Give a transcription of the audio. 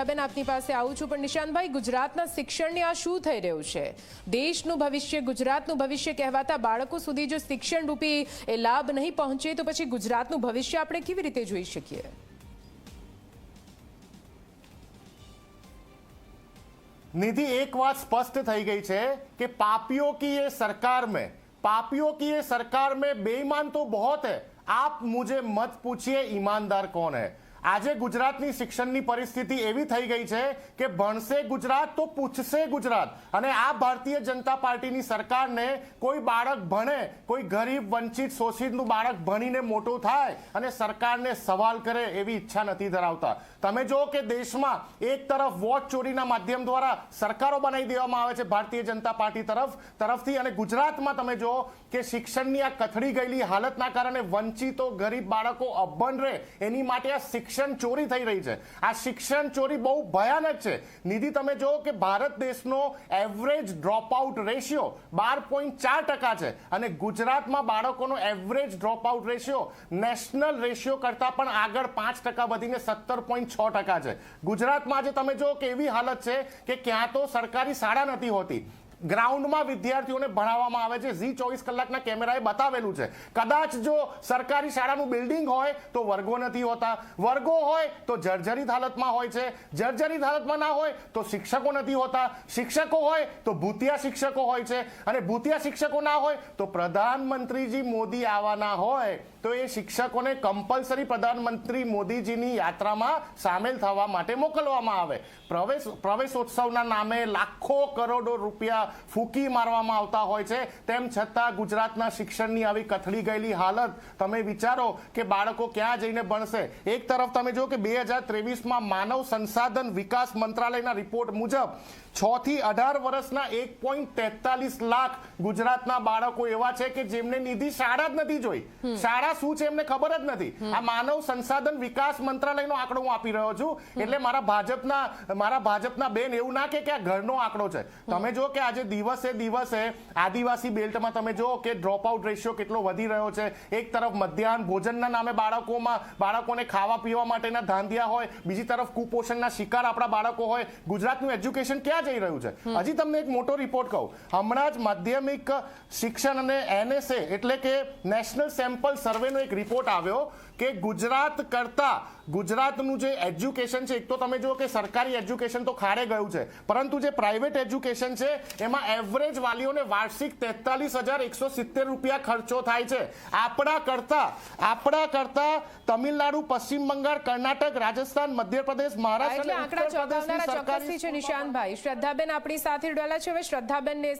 બેન આપની પાસે આવું છું, પણ નિશાંતભાઈ, ગુજરાતના શિક્ષણની આ શું થઈ રહ્યું છે? દેશનું ભવિષ્ય, ગુજરાતનું ભવિષ્ય કહેવાતા બાળકો સુધી જો શિક્ષણ રૂપી એ લાભ નહીં પહોંચે તો પછી ગુજરાતનું ભવિષ્ય આપણે કેવી રીતે જોઈ શકીએ? निधि, एक बात स्पष्ट થઈ गई છે कि पापियों की ये सरकार में बेईमान तो बहुत है, आप मुझे मत पूछिए ईमानदार कौन है। આજે ગુજરાતની શિક્ષણની પરિસ્થિતિ એવી થઈ ગઈ છે કે ભણશે ગુજરાત તો પૂછશે ગુજરાત, અને આ ભારતીય જનતા પાર્ટીની સરકારને કોઈ બાળક ભણે, કોઈ ગરીબ વંચિત શોષિતનું બાળક ભણીને મોટું થાય અને સરકારને સવાલ કરે એવી ઈચ્છા નથી ધરાવતા। તમે જો કે દેશમાં એક તરફ વોટ ચોરીના માધ્યમ દ્વારા સરકારો બનાવી દેવામાં આવે છે ભારતીય જનતા પાર્ટી તરફથી, અને ગુજરાતમાં તમે જો કે શિક્ષણની આ કથળી ગયેલી હાલતના કારણે વંચિતો, ગરીબ બાળકો અભણ રહે એની માટે આ શિક્ષણ ચોરી થઈ રહી છે। આ શિક્ષણ ચોરી બહુ ભયાનક છે। નિધિ, તમે જો કે ભારત દેશનો એવરેજ ડ્રોપ આઉટ રેશિયો 12.4% છે, અને ગુજરાતમાં બાળકોનો average drop out ratio national ratio કરતા પણ આગળ 5% વધીને 17.6% છે। ગુજરાતમાં આજે તમે જો કે એવી હાલત છે કે ક્યાં તો સરકારી શાળા નથી હોતી, ગ્રાઉન્ડમાં વિદ્યાર્થીઓને ભણાવવામાં આવે છે, ઝી 24 કલાકના કેમેરાએ બતાવેલું છે। કદાચ જો સરકારી શાળાનું બિલ્ડિંગ હોય તો વર્ગો નથી હોતા, વર્ગો હોય તો જર્જરિત હાલતમાં હોય છે, જર્જરિત હાલતમાં ના હોય તો શિક્ષકો નથી હોતા, શિક્ષકો હોય તો ભૂતિયા શિક્ષકો હોય છે, અને ભૂતિયા શિક્ષકો ના હોય તો પ્રધાનમંત્રીજી મોદી આવવાના હોય તો એ શિક્ષકોને કમ્પલસરી પ્રધાનમંત્રી મોદીજીની યાત્રામાં સામેલ થવા માટે મોકલવામાં આવે। પ્રવેશોત્સવના નામે લાખો કરોડો રૂપિયા ફૂકી મારવામાં આવતા હોય છે, તેમ છતાં ગુજરાતના શિક્ષણની આવી કથળી ગયેલી હાલત, તમે વિચારો કે બાળકો ક્યાં જઈને ભણશે। એક તરફ તમે જો કે 2023માં માનવ સંસાધન વિકાસ મંત્રાલયના રિપોર્ટ મુજબ 6 થી 18 વર્ષના 1.43 લાખ ગુજરાતના બાળકો એવા છે કે જેમને નિધિ શાળા જ નથી જોઈ, શાળા શું છે એમને ખબર જ નથી। આ માનવ સંસાધન વિકાસ મંત્રાલયનો આંકડો હું આપી રહ્યો છું, એટલે મારા ભાજપના બેન એવું ના કે આ ઘરનો આંકડો છે। તમે જો કે આજે દિવસે દિવસે આદિવાસી બેલ્ટમાં તમે જો કે ડ્રોપ આઉટ રેશિયો કેટલો વધી રહ્યો છે। એક તરફ મધ્યાહન ભોજનના નામે બાળકોને ખાવા પીવા માટેના ધાંધિયા હોય, બીજી તરફ કુપોષણના શિકાર આપણા બાળકો હોય। ગુજરાતનું એજ્યુકેશન ક્યાં જઈ રહ્યું છે? હજી તમને એક મોટો રિપોર્ટ કહું, હમણાં જ માધ્યમિક શિક્ષણ અને NSA એટલે કે નેશનલ સેમ્પલ સર્વેનો એક રિપોર્ટ આવ્યો કે ગુજરાત કરતા ગુજરાતનું જે એજ્યુકેશન છે, એક તો તમે જો કે સરકારી એજ્યુકેશન તો ખાડે ગયું છે, પરંતુ જે પ્રાઇવેટ એજ્યુકેશન છે એમાં એવરેજ વાલીઓને વાર્ષિક 43,170 રૂપિયા ખર્ચો થાય છે। આપણા કરતા તમિલનાડુ, પશ્ચિમ બંગાળ, કર્ણાટક, રાજસ્થાન, મધ્યપ્રદેશ, મહારાષ્ટ્ર અને ઉત્તર પ્રદેશની સરકારી નિશાંતભાઈ, શ્રદ્ધાબેન આપણી સાથે જોડાયેલા છે। હવે શ્રદ્ધાબેનને